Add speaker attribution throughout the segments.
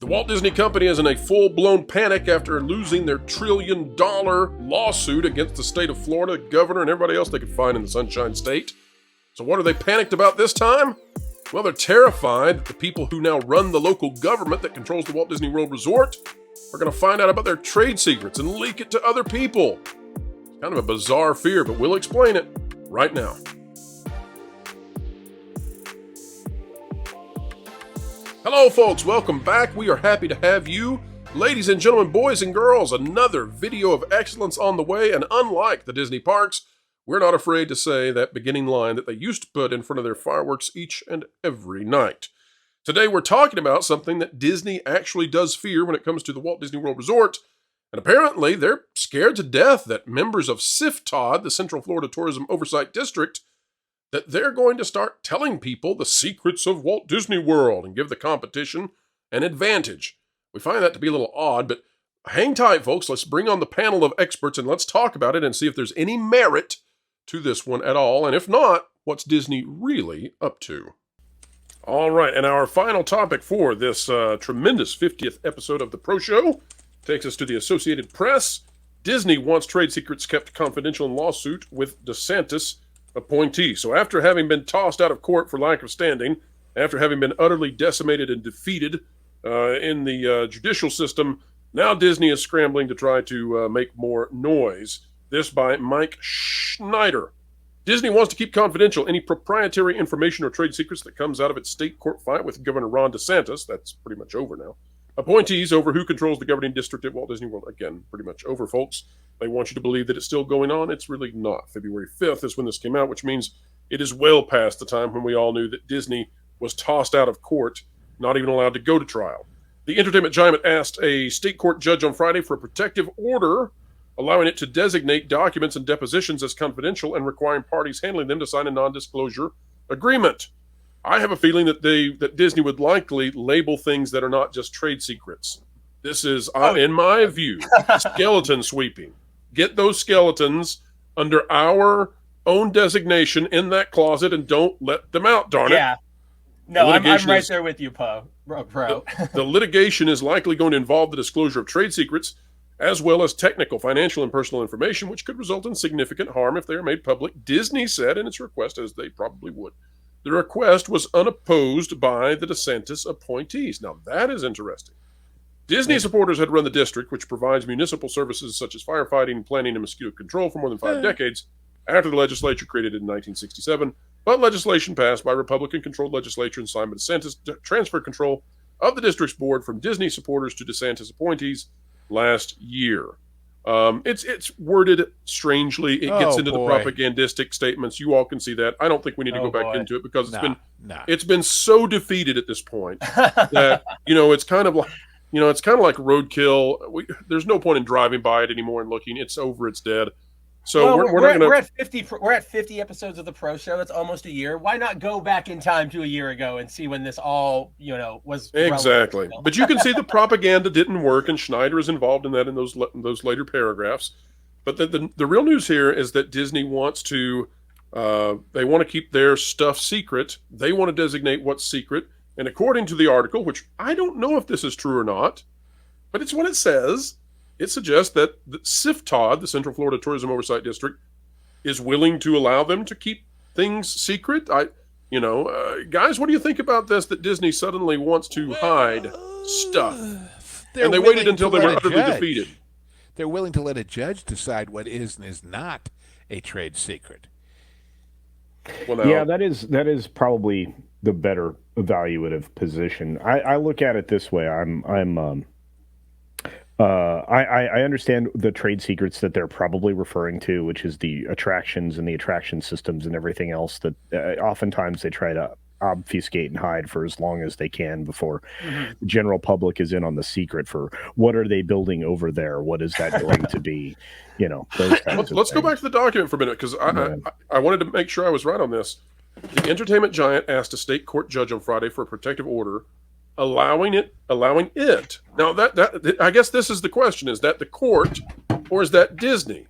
Speaker 1: The Walt Disney Company is in a full-blown panic after losing their trillion-dollar lawsuit against the state of Florida, the governor, and everybody else they could find in the Sunshine State. So what are they panicked about this time? Well, they're terrified that the people who now run the local government that controls the Walt Disney World Resort are going to find out about their trade secrets and leak it to other people. It's kind of a bizarre fear, but we'll explain it right now. Hello folks, welcome back. We are happy to have you. Ladies and gentlemen, boys and girls, another video of excellence on the way, and unlike the Disney parks, we're not afraid to say that beginning line that they used to put in front of their fireworks each and every night. Today we're talking about something that Disney actually does fear when it comes to the Walt Disney World Resort, and apparently they're scared to death that members of CFTOD, the Central Florida Tourism Oversight District, that they're going to start telling people the secrets of Walt Disney World and give the competition an advantage. We find that to be a little odd, but hang tight, folks. Let's bring on the panel of experts and let's talk about it and see if there's any merit to this one at all. And if not, what's Disney really up to? All right, and our final topic for this tremendous 50th episode of the Pro Show takes us to the Associated Press. Disney wants trade secrets kept confidential in lawsuit with DeSantis appointee. So after having been tossed out of court for lack of standing, after having been utterly decimated and defeated in the judicial system, now Disney is scrambling to try to make more noise. This by Mike Schneider. Disney wants to keep confidential any proprietary information or trade secrets that comes out of its state court fight with Governor Ron DeSantis. That's pretty much over now. Appointees over who controls the governing district at Walt Disney World. Again, pretty much over, folks. They want you to believe that it's still going on. It's really not. February 5th is when this came out, which means it is well past the time when we all knew that Disney was tossed out of court, not even allowed to go to trial. The entertainment giant asked a state court judge on Friday for a protective order, allowing it to designate documents and depositions as confidential and requiring parties handling them to sign a non-disclosure agreement. I have a feeling that Disney would likely label things that are not just trade secrets. This is, in my view, skeleton sweeping. Get those skeletons under our own designation in that closet and don't let them out, darn it.
Speaker 2: Yeah. No, I'm right there with you, Bro.
Speaker 1: The litigation is likely going to involve the disclosure of trade secrets, as well as technical, financial, and personal information, which could result in significant harm if they are made public, Disney said in its request, as they probably would. The request was unopposed by the DeSantis appointees. Now, that is interesting. Disney supporters had run the district, which provides municipal services such as firefighting, planning, and mosquito control for more than 5 decades after the legislature created it in 1967. But legislation passed by Republican-controlled legislature and signed by DeSantis transferred control of the district's board from Disney supporters to DeSantis appointees last year. It's worded strangely. It gets into the propagandistic statements. You all can see that. I don't think we need to go back into it because it's been so defeated at this point that it's kind of like roadkill. There's no point in driving by it anymore and looking. It's over. It's dead. So
Speaker 2: we're at 50. We're at 50 episodes of the Pro Show. That's almost a year. Why not go back in time to a year ago and see when this all was
Speaker 1: exactly?
Speaker 2: Relevant.
Speaker 1: But you can see the propaganda didn't work, and Schneider is involved in that in those later paragraphs. But the real news here is that Disney wants to they want to keep their stuff secret. They want to designate what's secret, and according to the article, which I don't know if this is true or not, but it's what it says. It suggests that the CFTOD, the Central Florida Tourism Oversight District, is willing to allow them to keep things secret. Guys, what do you think about this? That Disney suddenly wants to hide stuff, and they waited until they were utterly defeated.
Speaker 3: They're willing to let a judge decide what is and is not a trade secret.
Speaker 4: Well, now, that is probably the better evaluative position. I look at it this way. I understand the trade secrets that they're probably referring to, which is the attractions and the attraction systems and everything else that oftentimes they try to obfuscate and hide for as long as they can before the general public is in on the secret for what are they building over there? What is that going to be? Those kinds
Speaker 1: Let's go back to the document for a minute because I wanted to make sure I was right on this. The entertainment giant asked a state court judge on Friday for a protective order allowing it. Now that I guess this is the question: is that the court or is that Disney?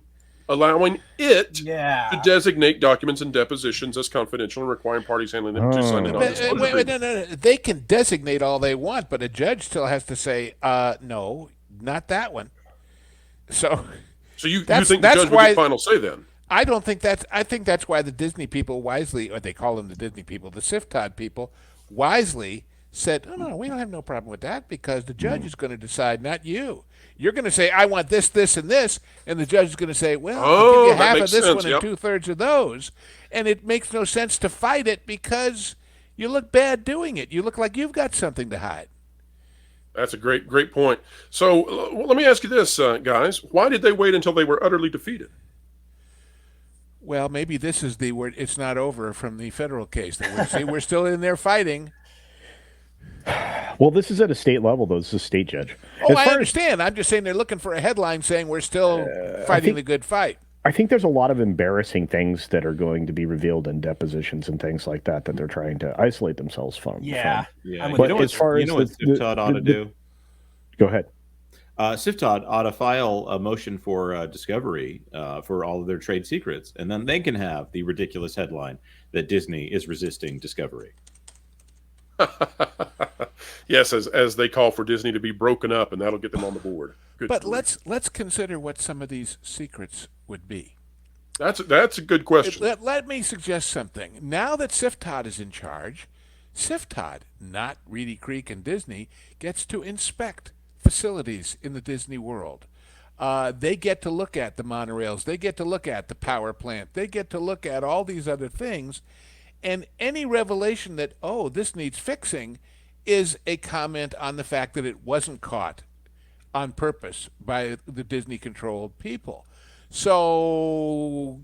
Speaker 1: allowing it
Speaker 2: Yeah.
Speaker 1: to designate documents and depositions as confidential and requiring parties handling them to sign in on disclosure
Speaker 3: Wait,
Speaker 1: agreement.
Speaker 3: no. They can designate all they want, but a judge still has to say, no, not that one. So
Speaker 1: You
Speaker 3: that's
Speaker 1: think the judge would
Speaker 3: why
Speaker 1: get final say then?
Speaker 3: I don't think that's. I think that's why the Disney people wisely, or they call them the Disney people, the SIFTOD people, wisely said, "Oh no, we don't have no problem with that because the judge is going to decide, not you. You're going to say, I want this, this, and this, and the judge is going to say, well, I'll give you
Speaker 1: that
Speaker 3: half of
Speaker 1: makes
Speaker 3: this
Speaker 1: sense,
Speaker 3: one and 2/3 of those, and it makes no sense to fight it because you look bad doing it. You look like you've got something to hide."
Speaker 1: That's a great point. So let me ask you this, guys. Why did they wait until they were utterly defeated?
Speaker 3: Well, maybe this is the word. It's not over from the federal case. We're still in there fighting.
Speaker 4: Well, this is at a state level, though. This is a state judge.
Speaker 3: Oh, I understand. I'm just saying they're looking for a headline saying we're still fighting the good fight.
Speaker 4: I think there's a lot of embarrassing things that are going to be revealed in depositions and things like that they're trying to isolate themselves from.
Speaker 2: Yeah.
Speaker 5: Yeah.
Speaker 4: But
Speaker 5: you know
Speaker 4: as far as
Speaker 5: what SIFTOD ought to do?
Speaker 4: Go ahead.
Speaker 5: SIFTOD ought to file a motion for discovery for all of their trade secrets, and then they can have the ridiculous headline that Disney is resisting discovery.
Speaker 1: Yes, as they call for Disney to be broken up, and that'll get them on the board. Good
Speaker 3: But
Speaker 1: grief.
Speaker 3: let's consider what some of these secrets would be.
Speaker 1: That's a good question.
Speaker 3: Let me suggest something. Now that SIFTOD is in charge, SIFTOD, not Reedy Creek and Disney, gets to inspect facilities in the Disney world. They get to look at the monorails. They get to look at the power plant. They get to look at all these other things. And any revelation that, oh, this needs fixing is a comment on the fact that it wasn't caught on purpose by the Disney-controlled people. So,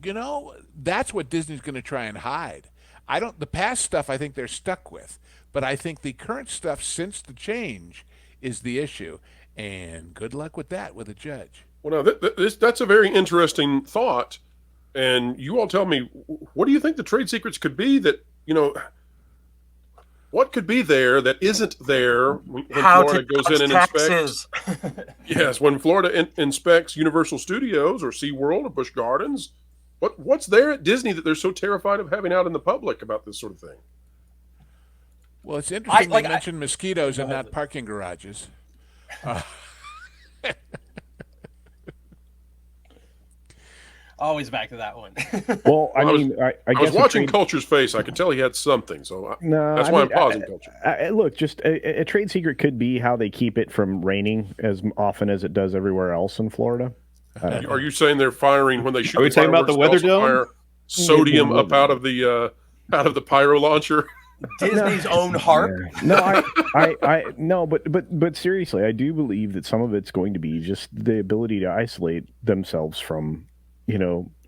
Speaker 3: that's what Disney's going to try and hide. The past stuff I think they're stuck with, but I think the current stuff since the change is the issue. And good luck with that with a judge.
Speaker 1: Well, now that's a very interesting thought. And you all tell me, what do you think the trade secrets could be that, what could be there that isn't there when Florida goes in and inspects? Yes, when Florida inspects Universal Studios or SeaWorld or Busch Gardens, what's there at Disney that they're so terrified of having out in the public about this sort of thing?
Speaker 3: Well, it's interesting you mentioned mosquitoes and not parking garages.
Speaker 2: Always back to that one.
Speaker 4: Well, I
Speaker 1: was watching Culture's face. I could tell he had something, so that's why I'm pausing Culture.
Speaker 4: Look, just a trade secret could be how they keep it from raining as often as it does everywhere else in Florida.
Speaker 1: Are you saying they're firing when they shoot?
Speaker 5: Are we talking about the weather dome?
Speaker 1: Fire sodium up out of the pyro launcher.
Speaker 2: Disney's own harp.
Speaker 4: No, but seriously, I do believe that some of it's going to be just the ability to isolate themselves from,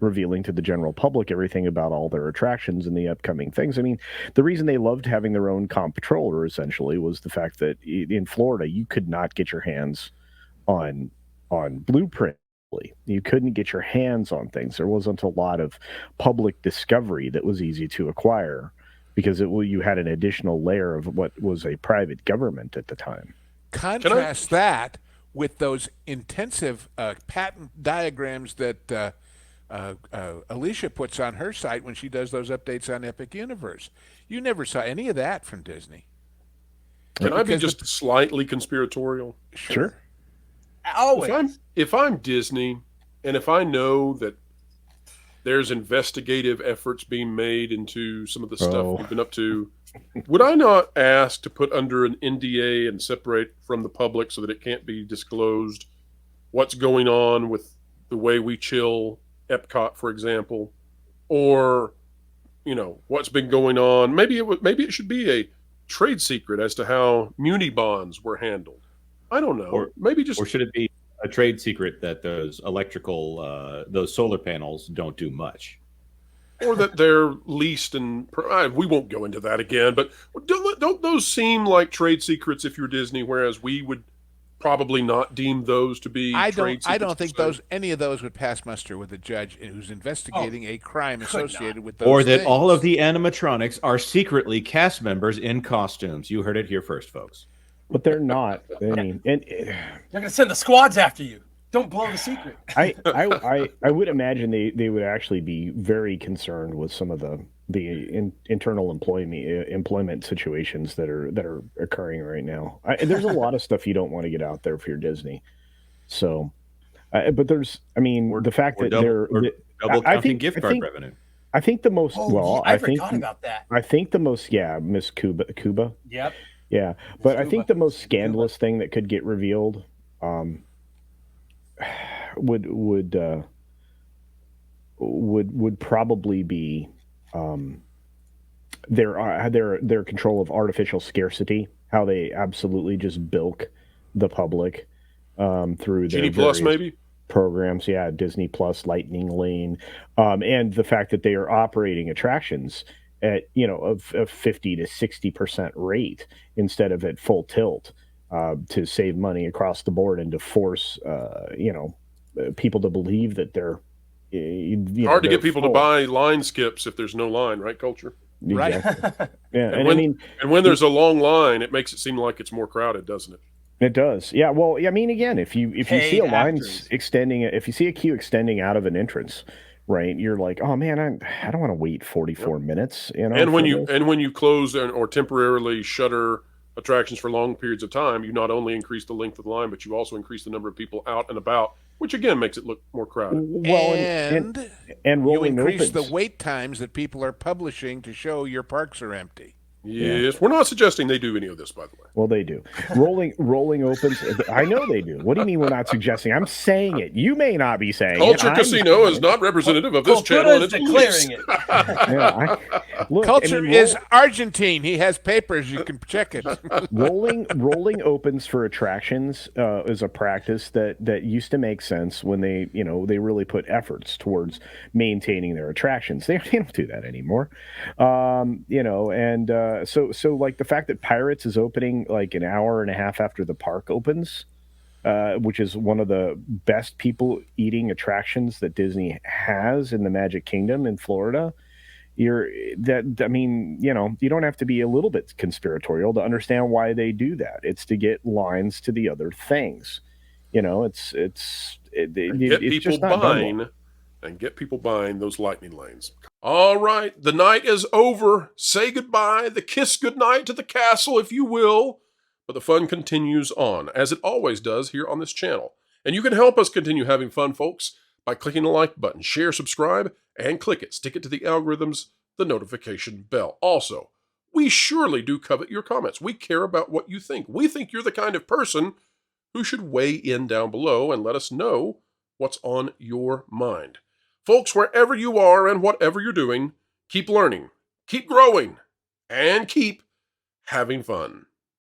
Speaker 4: revealing to the general public everything about all their attractions and the upcoming things. I mean, the reason they loved having their own comptroller essentially was the fact that in Florida you could not get your hands on blueprint. You couldn't get your hands on things. There wasn't a lot of public discovery that was easy to acquire because you had an additional layer of what was a private government at the time.
Speaker 3: Contrast that with those intensive patent diagrams that Alicia puts on her site when she does those updates on Epic Universe. You never saw any of that from Disney.
Speaker 1: Can I be just slightly conspiratorial?
Speaker 3: Sure.
Speaker 2: Always.
Speaker 1: If I'm Disney, and if I know that there's investigative efforts being made into some of the stuff we've been up to, would I not ask to put under an NDA and separate from the public so that it can't be disclosed what's going on with the way we chill Epcot, for example, or what's been going on? Maybe it should be a trade secret as to how muni bonds were handled. I don't know. Or should it be
Speaker 5: a trade secret that those those solar panels don't do much?
Speaker 1: Or that they're leased and we won't go into that again, but don't those seem like trade secrets if you're Disney, whereas we would probably not deem those to be trade secrets?
Speaker 3: I don't think any of those would pass muster with a judge who's investigating a crime associated with those
Speaker 5: Or that
Speaker 3: things.
Speaker 5: all of the animatronics are secretly cast members in costumes. You heard it here first, folks.
Speaker 4: But they're not. I mean,
Speaker 2: They're going to send the squads after you. Don't blow the secret.
Speaker 4: I would imagine they would actually be very concerned with some of the internal employment situations that are occurring right now. There's a lot of stuff you don't want to get out there if you're Disney. So, but there's, I mean, the fact that
Speaker 5: double
Speaker 4: I
Speaker 5: counting
Speaker 4: think
Speaker 5: gift card revenue.
Speaker 4: I think the most
Speaker 2: I forgot about that.
Speaker 4: I think the most Miss Cuba.
Speaker 2: Yep.
Speaker 4: Yeah, but I think the most scandalous thing that could get revealed would probably be their control of artificial scarcity, how they absolutely just bilk the public through their
Speaker 1: Genie Plus, maybe
Speaker 4: programs. Yeah, Disney Plus, Lightning Lane, and the fact that they are operating attractions at of 50 to 60% rate instead of at full tilt to save money across the board and to force people to believe that they're
Speaker 1: hard to get people to buy line skips if there's no line, right? Culture,
Speaker 4: exactly.
Speaker 2: Right.
Speaker 4: Yeah,
Speaker 1: and when there's a long line, it makes it seem like it's more crowded, doesn't it?
Speaker 4: It does. Yeah. Well, I mean, again, if you see a line extending, if you see a queue extending out of an entrance, right, you're like, oh man, I don't want to wait 44 minutes.
Speaker 1: And when you close or temporarily shutter attractions for long periods of time, you not only increase the length of the line, but you also increase the number of people out and about, which again makes it look more crowded.
Speaker 4: Well, and
Speaker 3: you increase the wait times that people are publishing to show your parks are empty.
Speaker 1: Yes, we're not suggesting they do any of this, by the way.
Speaker 4: Well, they do. Rolling opens. I know they do. What do you mean we're not suggesting? I'm saying it. You may not be saying
Speaker 1: Culture
Speaker 4: it.
Speaker 1: Casino is not representative of this channel, and it's
Speaker 2: declaring it.
Speaker 4: Yeah,
Speaker 3: Culture is Argentine. He has papers. You can check it.
Speaker 4: rolling opens for attractions is a practice that used to make sense when they really put efforts towards maintaining their attractions. They don't do that anymore. So like the fact that Pirates is opening like an hour and a half after the park opens, which is one of the best people eating attractions that Disney has in the Magic Kingdom in Florida. You don't have to be a little bit conspiratorial to understand why they do that. It's to get lines to the other things. It's just not done
Speaker 1: and get people buying those lightning lanes. All right, the night is over. Say goodbye, the kiss goodnight to the castle, if you will. But the fun continues on, as it always does here on this channel. And you can help us continue having fun, folks, by clicking the like button, share, subscribe, and stick it to the algorithms, the notification bell. Also, we surely do covet your comments. We care about what you think. We think you're the kind of person who should weigh in down below and let us know what's on your mind. Folks, wherever you are and whatever you're doing, keep learning, keep growing, and keep having fun.